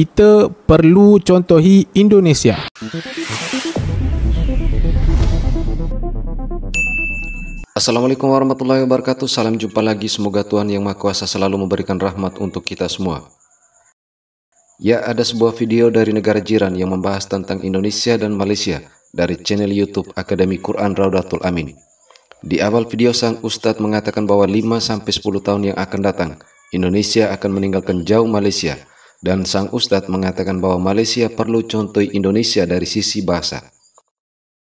kita perlu contohi Indonesia. Assalamualaikum warahmatullahi wabarakatuh. Salam jumpa lagi. Semoga Tuhan Yang Maha Kuasa selalu memberikan rahmat untuk kita semua. Ya, ada sebuah video dari negara jiran yang membahas tentang Indonesia dan Malaysia dari channel YouTube Akademi Quran Raudatul Amin. Di awal video, sang Ustadz mengatakan bahwa 5-10 tahun yang akan datang, Indonesia akan meninggalkan jauh Malaysia. Dan sang Ustadz mengatakan bahwa Malaysia perlu contoh Indonesia dari sisi bahasa.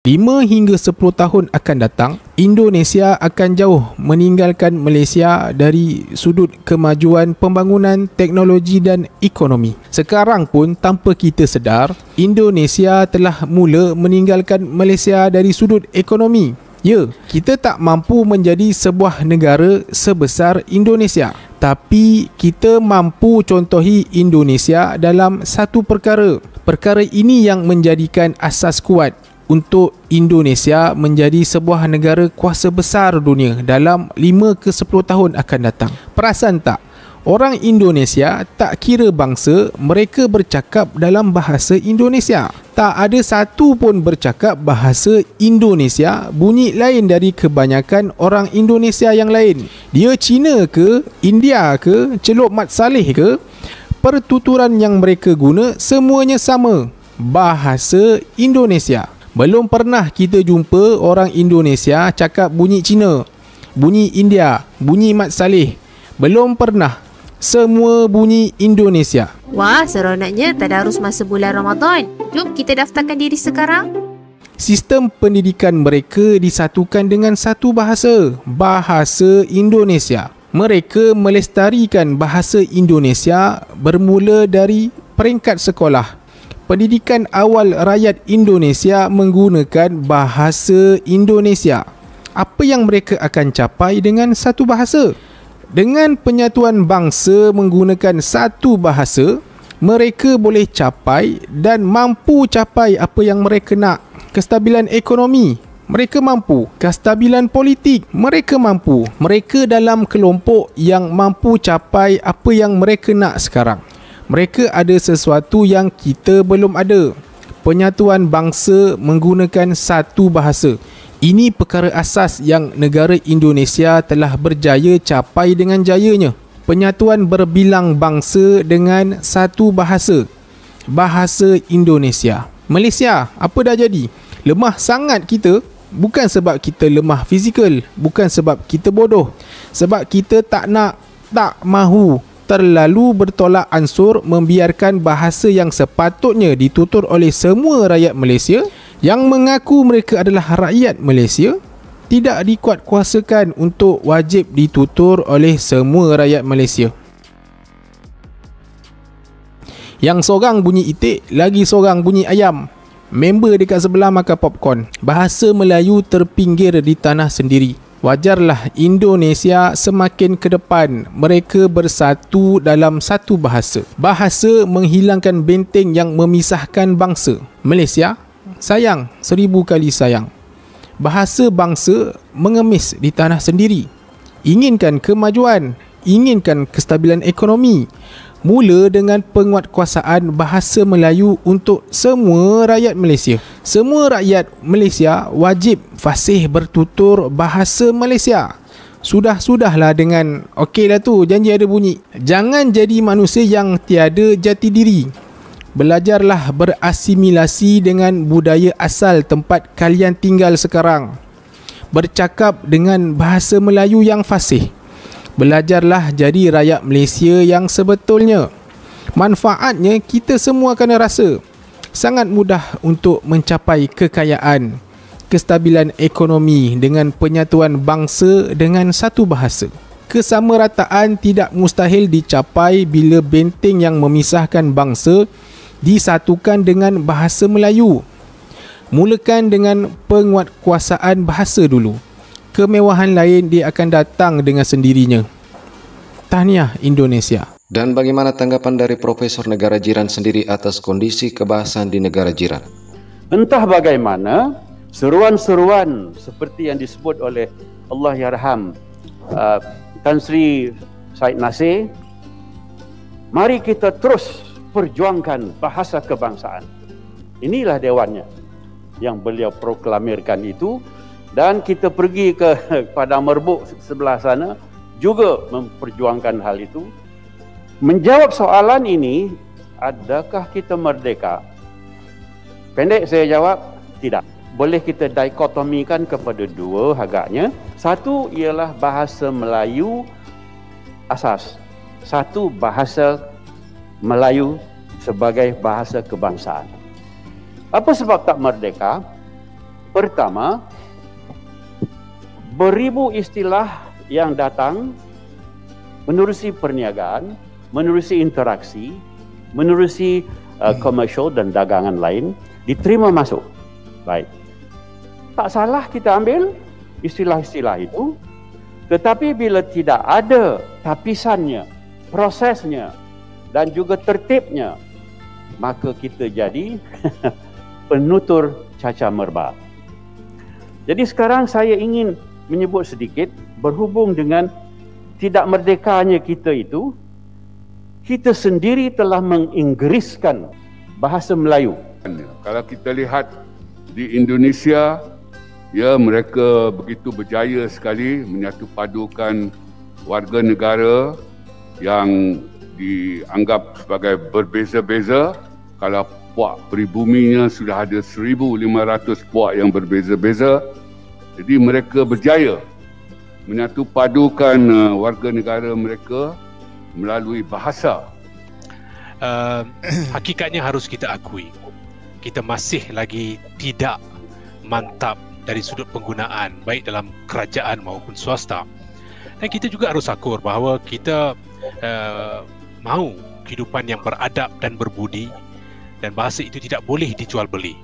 5 hingga 10 tahun akan datang, Indonesia akan jauh meninggalkan Malaysia dari sudut kemajuan pembangunan teknologi dan ekonomi. Sekarang pun tanpa kita sedar, Indonesia telah mula meninggalkan Malaysia dari sudut ekonomi. Ya, kita tak mampu menjadi sebuah negara sebesar Indonesia, tapi kita mampu contohi Indonesia dalam satu perkara. Perkara ini yang menjadikan asas kuat untuk Indonesia menjadi sebuah negara kuasa besar dunia dalam 5 ke 10 tahun akan datang. Perasan tak? Orang Indonesia tak kira bangsa, mereka bercakap dalam bahasa Indonesia. Tak ada satu pun bercakap bahasa Indonesia bunyi lain dari kebanyakan orang Indonesia yang lain. Dia Cina ke, India ke, Celup Mat Saleh ke, pertuturan yang mereka guna semuanya sama, bahasa Indonesia. Belum pernah kita jumpa orang Indonesia cakap bunyi Cina, bunyi India, bunyi Mat Saleh. Belum pernah. Semua bunyi Indonesia. Wah, seronoknya tadarus masa bulan Ramadan. Jom kita daftarkan diri sekarang. Sistem pendidikan mereka disatukan dengan satu bahasa, bahasa Indonesia. Mereka melestarikan bahasa Indonesia bermula dari peringkat sekolah. Pendidikan awal rakyat Indonesia menggunakan bahasa Indonesia. Apa yang mereka akan capai dengan satu bahasa? Dengan penyatuan bangsa menggunakan satu bahasa, mereka boleh capai dan mampu capai apa yang mereka nak. Kestabilan ekonomi, mereka mampu. Kestabilan politik, mereka mampu. Mereka dalam kelompok yang mampu capai apa yang mereka nak sekarang. Mereka ada sesuatu yang kita belum ada. Penyatuan bangsa menggunakan satu bahasa. Ini perkara asas yang negara Indonesia telah berjaya capai dengan jayanya. Penyatuan berbilang bangsa dengan satu bahasa. Bahasa Indonesia. Malaysia, apa dah jadi? Lemah sangat kita. Bukan sebab kita lemah fizikal. Bukan sebab kita bodoh. Sebab kita tak nak, tak mahu, terlalu bertolak ansur membiarkan bahasa yang sepatutnya ditutur oleh semua rakyat Malaysia yang mengaku mereka adalah rakyat Malaysia tidak dikuatkuasakan untuk wajib ditutur oleh semua rakyat Malaysia. Yang seorang bunyi itik, lagi seorang bunyi ayam. Member dekat sebelah makan popcorn. Bahasa Melayu terpinggir di tanah sendiri. Wajarlah Indonesia semakin ke depan mereka bersatu dalam satu bahasa. Bahasa menghilangkan benteng yang memisahkan bangsa. Malaysia, sayang, 1000 kali sayang. Bahasa bangsa mengemis di tanah sendiri. Inginkan kemajuan, inginkan kestabilan ekonomi. Mula dengan penguatkuasaan bahasa Melayu untuk semua rakyat Malaysia. Semua rakyat Malaysia wajib fasih bertutur bahasa Malaysia. Sudahlah dengan okeylah tu, janji ada bunyi. Jangan jadi manusia yang tiada jati diri. Belajarlah berasimilasi dengan budaya asal tempat kalian tinggal sekarang. Bercakap dengan bahasa Melayu yang fasih. Belajarlah jadi rakyat Malaysia yang sebetulnya. Manfaatnya kita semua akan rasa. Sangat mudah untuk mencapai kekayaan, kestabilan ekonomi dengan penyatuan bangsa dengan satu bahasa. Kesamarataan tidak mustahil dicapai bila benteng yang memisahkan bangsa disatukan dengan bahasa Melayu. Mulakan dengan penguatkuasaan bahasa dulu. Kemewahan lain dia akan datang dengan sendirinya. Tahniah Indonesia. Dan bagaimana tanggapan dari Profesor negara jiran sendiri atas kondisi kebahasaan di negara jiran? Entah bagaimana seruan-seruan seperti yang disebut oleh Allahyarham Tan Sri Said Nasir, mari kita terus memperjuangkan bahasa kebangsaan. Inilah dewannya yang beliau proklamirkan itu, dan kita pergi ke Padang Merbuk sebelah sana juga memperjuangkan hal itu. Menjawab soalan ini, adakah kita merdeka? Pendek saya jawab, tidak. Boleh kita dikotomikan kepada dua agaknya. Satu ialah bahasa Melayu asas. Satu bahasa Melayu sebagai bahasa kebangsaan. Apa sebab tak merdeka? Pertama, beribu istilah yang datang menerusi perniagaan, menerusi interaksi, menerusi komersial dan dagangan lain, diterima masuk. Baik. Tak salah kita ambil istilah-istilah itu, tetapi bila tidak ada tapisannya, prosesnya dan juga tertibnya, maka kita jadi penutur caca merba. Jadi sekarang saya ingin menyebut sedikit berhubung dengan tidak merdekanya kita itu, kita sendiri telah menginggriskan bahasa Melayu. Kalau kita lihat di Indonesia, ya, mereka begitu berjaya sekali menyatu padukan warga negara yang dianggap sebagai berbeza-beza. Kalau puak peribuminya sudah ada 1,500 puak yang berbeza-beza. Jadi mereka berjaya menyatu padukan warga negara mereka melalui bahasa. Hakikatnya harus kita akui, kita masih lagi tidak mantap dari sudut penggunaan baik dalam kerajaan maupun swasta. Dan kita juga harus akur bahawa kita mahu kehidupan yang beradab dan berbudi, dan bahasa itu tidak boleh dijual beli.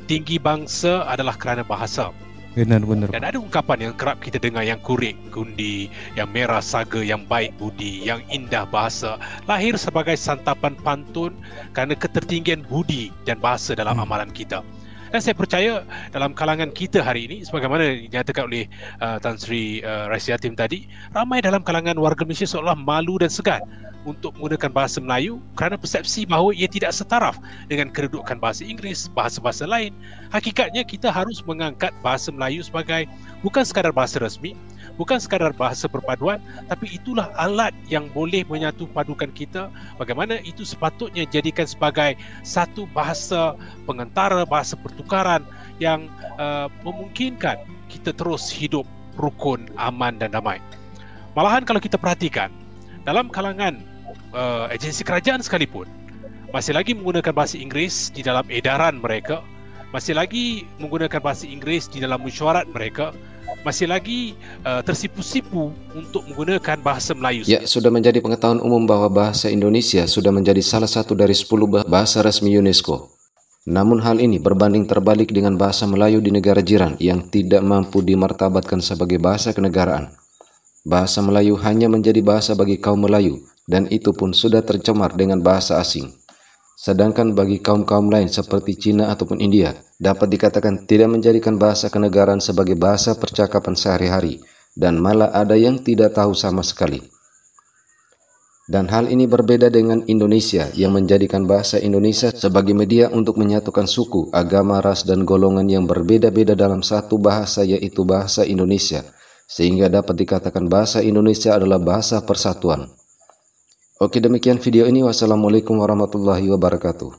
Tinggi bangsa adalah kerana bahasa. Benar-benar. Dan ada ungkapan yang kerap kita dengar, yang kurik kundi, yang merah saga, yang baik budi, yang indah bahasa, lahir sebagai santapan pantun kerana ketertinggian budi dan bahasa dalam amalan kita. Dan saya percaya dalam kalangan kita hari ini, sebagaimana dinyatakan oleh Tan Sri Raisiatim tadi, ramai dalam kalangan warga Malaysia seolah malu dan segan untuk menggunakan bahasa Melayu kerana persepsi bahawa ia tidak setaraf dengan kedudukan bahasa Inggeris, bahasa-bahasa lain. Hakikatnya kita harus mengangkat bahasa Melayu sebagai bukan sekadar bahasa rasmi, bukan sekadar bahasa perpaduan, tapi itulah alat yang boleh menyatu padukan kita. Bagaimana itu sepatutnya jadikan sebagai satu bahasa pengantara, bahasa pertukaran yang memungkinkan kita terus hidup rukun, aman dan damai. Malahan kalau kita perhatikan, dalam kalangan agensi kerajaan sekalipun masih lagi menggunakan bahasa Inggeris di dalam edaran mereka, masih lagi menggunakan bahasa Inggeris di dalam mesyuarat mereka, masih lagi tersipu-sipu untuk menggunakan bahasa Melayu. Ya, sudah menjadi pengetahuan umum bahwa bahasa Indonesia sudah menjadi salah satu dari 10 bahasa resmi UNESCO. Namun hal ini berbanding terbalik dengan bahasa Melayu di negara jiran yang tidak mampu dimartabatkan sebagai bahasa kenegaraan. Bahasa Melayu hanya menjadi bahasa bagi kaum Melayu, dan itu pun sudah tercemar dengan bahasa asing. Sedangkan bagi kaum-kaum lain seperti Cina ataupun India, dapat dikatakan tidak menjadikan bahasa kenegaraan sebagai bahasa percakapan sehari-hari, dan malah ada yang tidak tahu sama sekali. Dan hal ini berbeda dengan Indonesia yang menjadikan bahasa Indonesia sebagai media untuk menyatukan suku, agama, ras, dan golongan yang berbeda-beda dalam satu bahasa, yaitu bahasa Indonesia, sehingga dapat dikatakan bahasa Indonesia adalah bahasa persatuan. Oke, demikian video ini. Wassalamualaikum warahmatullahi wabarakatuh.